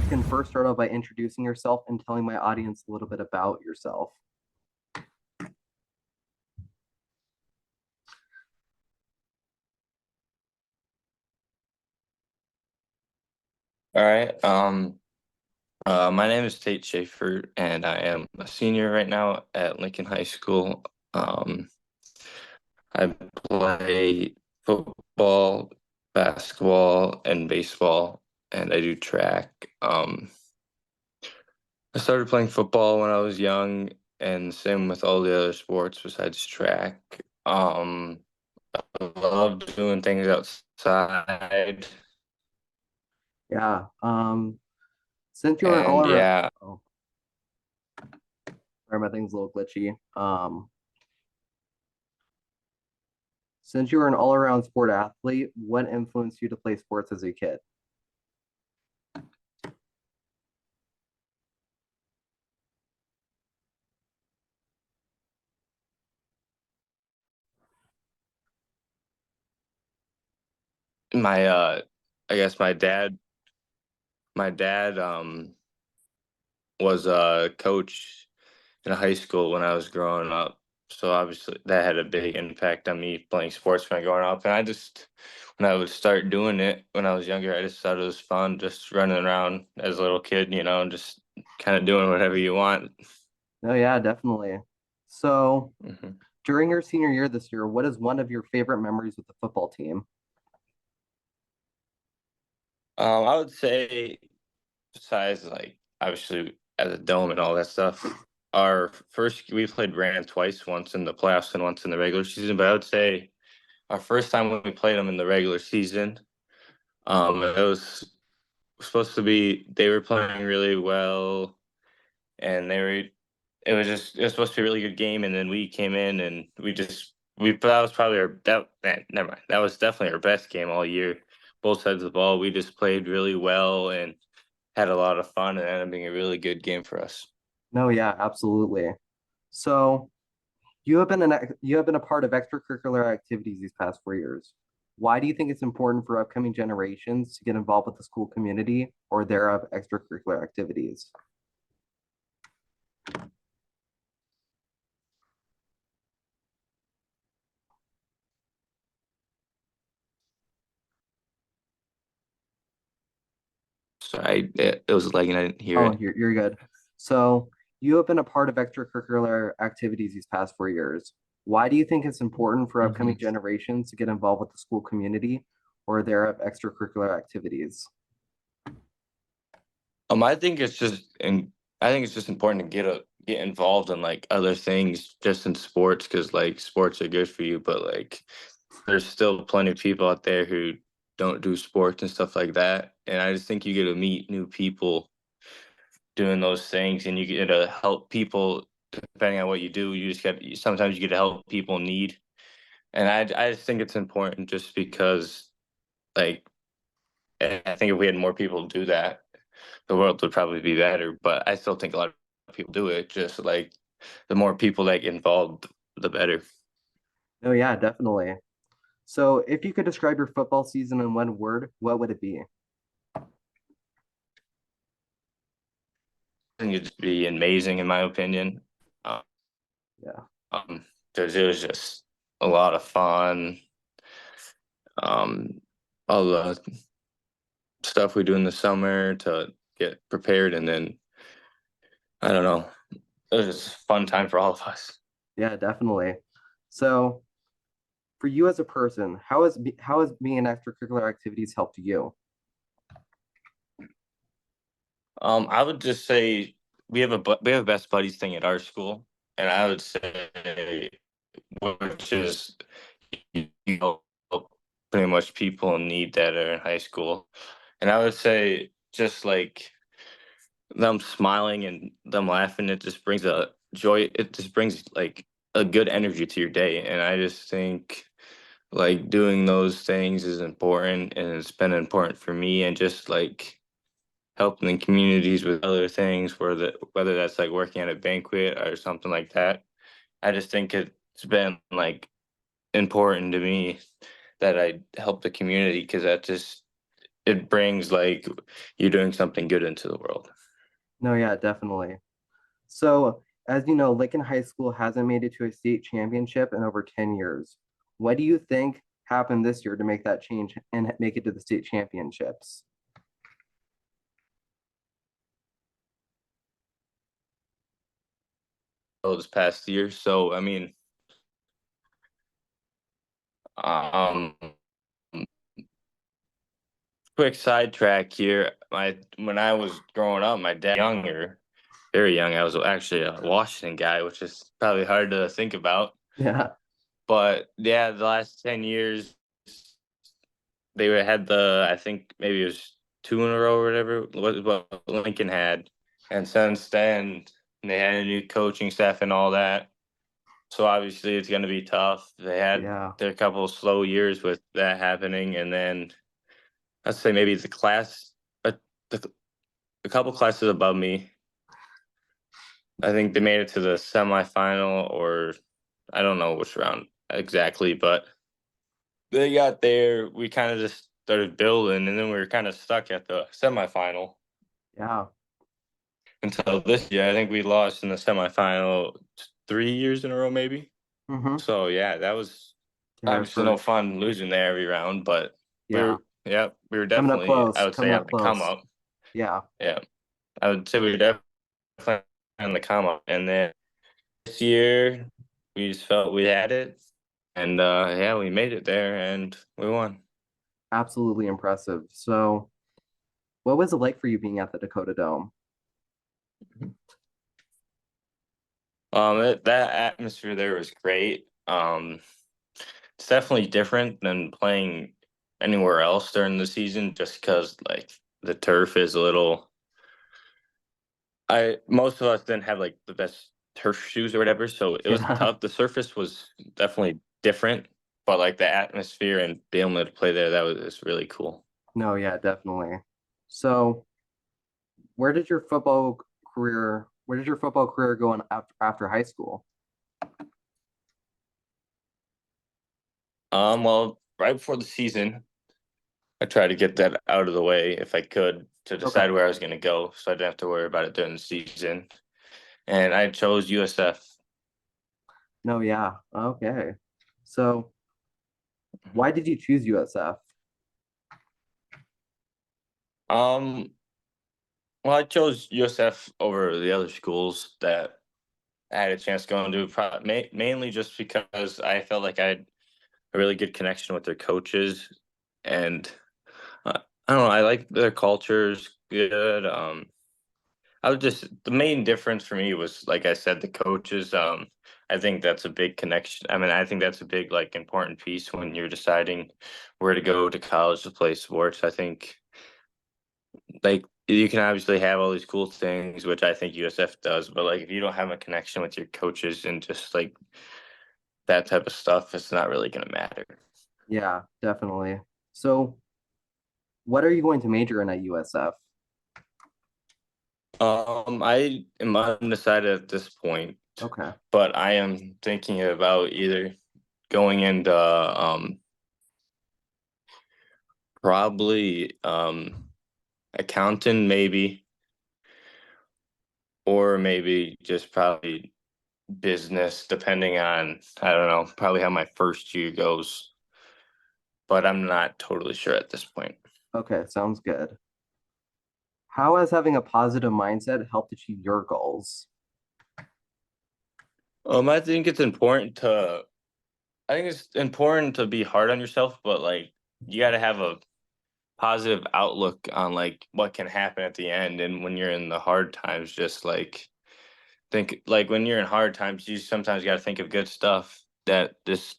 can first start off by introducing yourself and telling my audience a little bit about yourself. All right. My name is Tate Schafer, and I am a senior right now at Lincoln High School. I play football, basketball, and baseball, and I do track. I started playing football when I was young, and same with all the other sports besides track. I love doing things outside, Yeah. Since you're an all and around, yeah, oh, sorry, my thing's a little glitchy. Since you were an all around sport athlete, what influenced you to play sports as a kid? my I guess my dad was a coach in high school when I was growing up. So obviously that had a big impact on me playing sports when I growing up. And when I would start doing it when I was younger, I just thought it was fun, just running around as a little kid, and just kind of doing whatever you want. Oh, yeah, definitely. So, hmm during your senior year this year, what is one of your favorite memories with the football team? I would say, besides like obviously as a dome and all that stuff, we played Rand twice, once in the playoffs and once in the regular season. But I would say our first time when we played them in the regular season, it was supposed to be they were playing really well, and it was supposed to be a really good game, and then we came in and we that was probably never mind, that was definitely our best game all year. Both sides of the ball, we just played really well and had a lot of fun, and ended up being a really good game for us. No, yeah, absolutely. So, you have been a part of extracurricular activities these past 4 years. Why do you think it's important for upcoming generations to get involved with the school community or thereof extracurricular activities? Sorry, it was lagging. I didn't hear Oh, it. you're good. So, you have been a part of extracurricular activities these past 4 years. Why do you think it's important for upcoming hmm generations to get involved with the school community or thereof extracurricular activities? I think I think it's just important to get involved in like other things just in sports, because like sports are good for you, but like there's still plenty of people out there who don't do sports and stuff like that. And I just think you get to meet new people doing those things, and you get to help people depending on what you do. Sometimes you get to help people in need. And I just think it's important just because like I think if we had more people do that, the world would probably be better. But I still think a lot of people do it. Just like the more people that get involved, the better. Oh, yeah, definitely. So, if you could describe your football season in one word, what would it be? I think it'd be amazing in my opinion. Um, Yeah. because it was just a lot of fun. Um, all the stuff we do in the summer to get prepared, and then I don't know. It was just a fun time for all of us. Yeah, definitely. So, for you as a person, how has being in extracurricular activities helped you? I would just say we have a best buddies thing at our school, and I would say which is you know pretty much people in need that are in high school, and I would say just like them smiling and them laughing, it just brings a joy. It just brings like a good energy to your day, and I just think like doing those things is important, and it's been important for me, and just like helping the communities with other things, whether that's like working at a banquet or something like that. I just think it's been like important to me that I help the community, because that just it brings like you're doing something good into the world. No, yeah, definitely. So, as you know, Lincoln High School hasn't made it to a state championship in over 10 years. What do you think happened this year to make that change and make it to the state championships? This past year. So I mean, um, quick sidetrack here. My When I was growing up, my dad younger, very young. I was actually a Washington guy, which is probably hard to think about. Yeah, But yeah, the last 10 years, they had I think maybe it was two in a row or whatever. What Lincoln had, and since then they had a new coaching staff and all that. So obviously it's going to be tough. They had yeah, their couple of slow years with that happening, and then I'd say maybe the class, a, a couple classes above me. I think they made it to the semifinal, or I don't know which round exactly, but they got there. We kind of just started building, and then we were kind of stuck at the semifinal yeah. until this year. I think we lost in the semifinal 3 years in a row, maybe. Mm-hmm. So yeah, that was Yeah, our obviously no first. fun losing there every round, but we Yeah, were yeah, we were coming up definitely, I close, would say, coming on up the come close. up. Yeah. Yeah. I would say we were definitely on the come up. And then this year we just felt we had it. And yeah, we made it there and we won. Absolutely impressive. So, what was it like for you being at the Dakota Dome? That atmosphere there was great. It's definitely different than playing anywhere else during the season, just because like the turf is a little. I Most of us didn't have like the best turf shoes or whatever, so it was Yeah. tough. The surface was definitely different, but like the atmosphere and being able to play there, that was really cool. No, yeah, definitely. So, where did your football career go on after high school? Well, right before the season, I tried to get that out of the way if I could to Okay. decide where I was going to go, so I didn't have to worry about it during the season. And I chose USF. No, yeah. Okay. So, Mhm. why did you choose USF? Um, well, I chose USF over the other schools that I had a chance to go into, mainly just because I felt like I had a really good connection with their coaches, and I don't know, I like their culture's good. I was just The main difference for me was, like I said, the coaches. I think that's a big connection. I mean, I think that's a big like important piece when you're deciding where to go to college to play sports. I think like you can obviously have all these cool things, which I think USF does, but like if you don't have a connection with your coaches and just like that type of stuff, it's not really gonna matter. Yeah, definitely. So, what are you going to major in at USF? I am undecided at this point, Okay. but I am thinking about either going into probably accountant maybe, or maybe just probably business, depending on, I don't know, probably how my first year goes. But I'm not totally sure at this point. Okay, sounds good. How has having a positive mindset helped achieve your goals? I think it's important to be hard on yourself, but like you got to have a positive outlook on like what can happen at the end. And when you're in the hard times, just like think like when you're in hard times, you sometimes got to think of good stuff that just,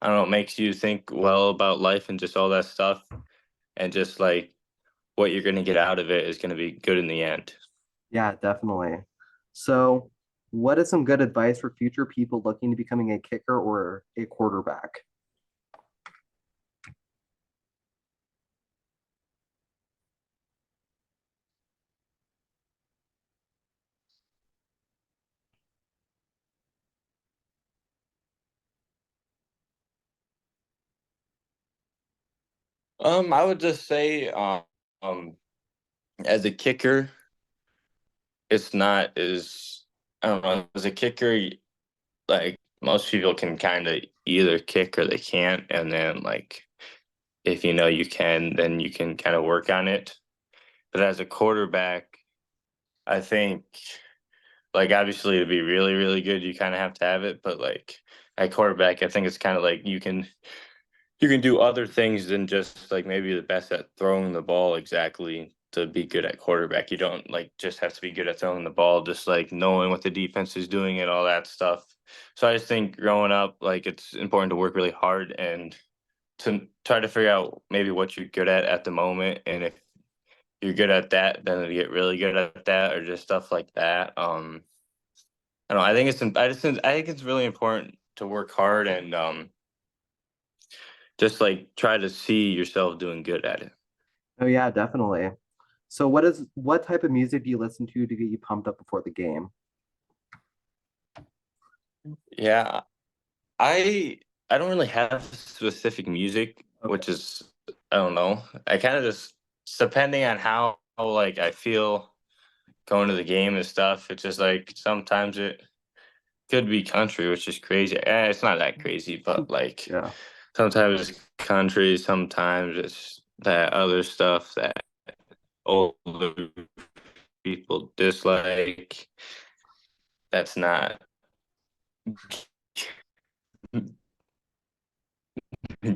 I don't know, makes you think well about life and just all that stuff. And just like what you're going to get out of it is going to be good in the end. Yeah, definitely. So, what is some good advice for future people looking to becoming a kicker or a quarterback? I would just say, um, as a kicker, it's not as I don't know. As a kicker, like most people can kind of either kick or they can't, and then like if you know you can, then you can kind of work on it. But as a quarterback, I think like obviously to be really really good, you kind of have to have it. But like at quarterback, I think it's kind of like you can do other things than just like maybe the best at throwing the ball exactly to be good at quarterback. You don't like just have to be good at throwing the ball, just like knowing what the defense is doing and all that stuff. So I just think growing up, like it's important to work really hard and to try to figure out maybe what you're good at the moment. And if you're good at that, then you get really good at that or just stuff like that. I don't know. I think I think it's really important to work hard and just like try to see yourself doing good at it. Oh yeah, definitely. So what type of music do you listen to get you pumped up before the game? Yeah, I I don't really have specific music, Okay. which is I don't know. I kind of just depending on how like I feel going to the game and stuff. It's just like sometimes it could be country, which is crazy. It's not that crazy, but like Yeah. sometimes it's country, sometimes it's that other stuff that older people dislike. That's not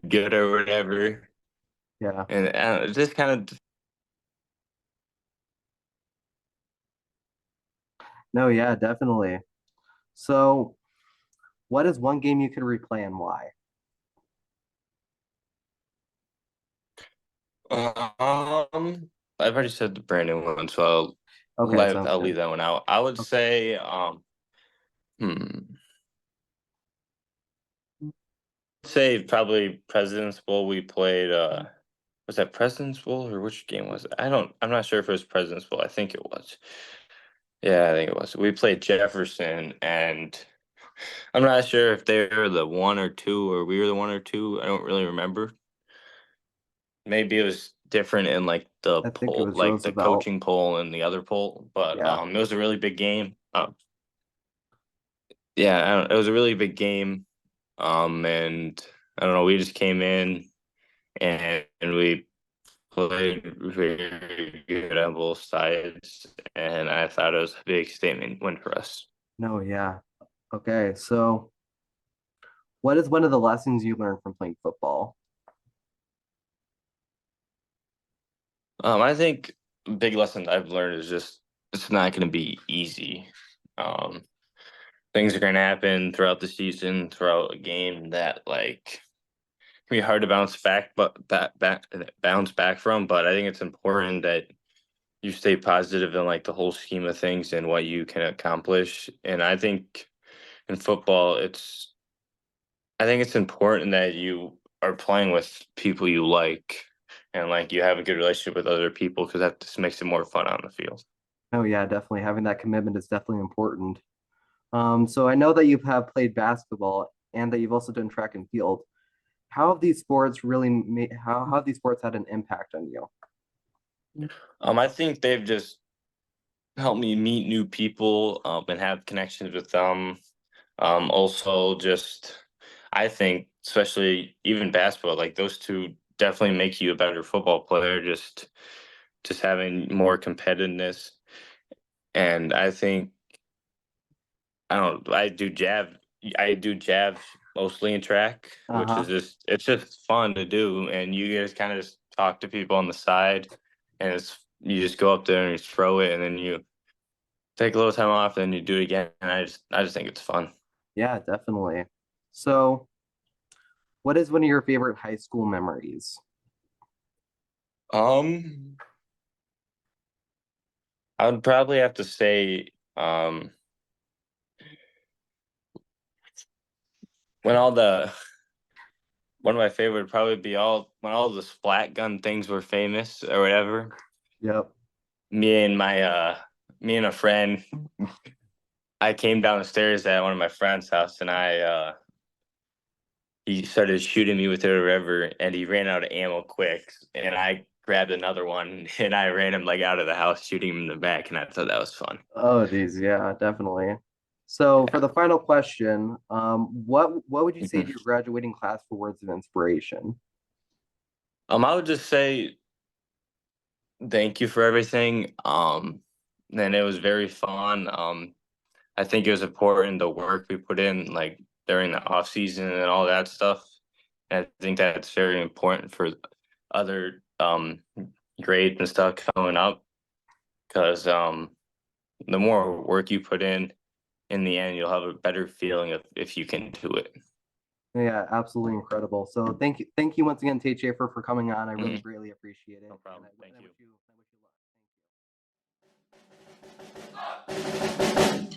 good or whatever. Yeah. And it's just kind of No, yeah, definitely. So what is one game you could replay and why? I've already said the Brandon one, so Okay, sounds I'll leave good. that one out. I would Okay. say, hmm, say probably President's Bowl. We played. Was that President's Bowl or which game was it? I'm not sure if it was President's Bowl. I think it was. Yeah, I think it was. We played Jefferson, and I'm not sure if they were the one or two or we were the one or two. I don't really remember. Maybe it was different in like the I think it poll, was like the Roosevelt. coaching poll and the other poll, but Yeah. it was a really big game. Yeah, it was a really big game. And I don't know, we just came in and we played very good on both sides, and I thought it was a big statement win for us. No, yeah. Okay, so what is one of the lessons you learned from playing football? I think a big lesson I've learned is just it's not going to be easy. Um, Things are going to happen throughout the season, throughout a game that like can be hard to bounce back, but bounce back from. But I think it's important that you stay positive in like the whole scheme of things and what you can accomplish. And I think in football, I think it's important that you are playing with people you like and like you have a good relationship with other people because that just makes it more fun on the field. Oh yeah, definitely. Having that commitment is definitely important. So I know that you have played basketball and that you've also done track and field. How have these sports really made, how have these sports had an impact on you? I think they've just helped me meet new people and have connections with them. Also, just I think, especially even basketball, like those two definitely make you a better football player. Just having more competitiveness, and I think I don't. I do jab mostly in track, which is Uh-huh. just it's just fun to do, and you guys kind of just talk to people on the side, and it's you just go up there and you throw it, and then you take a little time off, and then you do it again. And I just think it's fun. Yeah, definitely. So what is one of your favorite high school memories? Um, I would probably have to say, um, when all the one of my favorite would probably be all when all the splat gun things were famous or whatever. Yep. Me and my me and a friend, I came down the stairs at one of my friend's house and he started shooting me with it or whatever, and he ran out of ammo quick, and I grabbed another one and I ran him like out of the house, shooting him in the back, and I thought that was fun. Oh, geez, yeah, definitely. So for Yeah. the final question, what would you say to Mhm. your graduating class for words of inspiration? I would just say thank you for everything. And it was very fun. I think it was important the work we put in, like during the off season and all that stuff. And I think that's very important for other grades and stuff coming up, because the more work you put in the end, you'll have a better feeling of if you can do it. Yeah, absolutely incredible. So thank you once again, Tate Schafer, for coming on. I really Mhm. greatly appreciate it. No And problem. I Thank you. wish you luck. Thank you.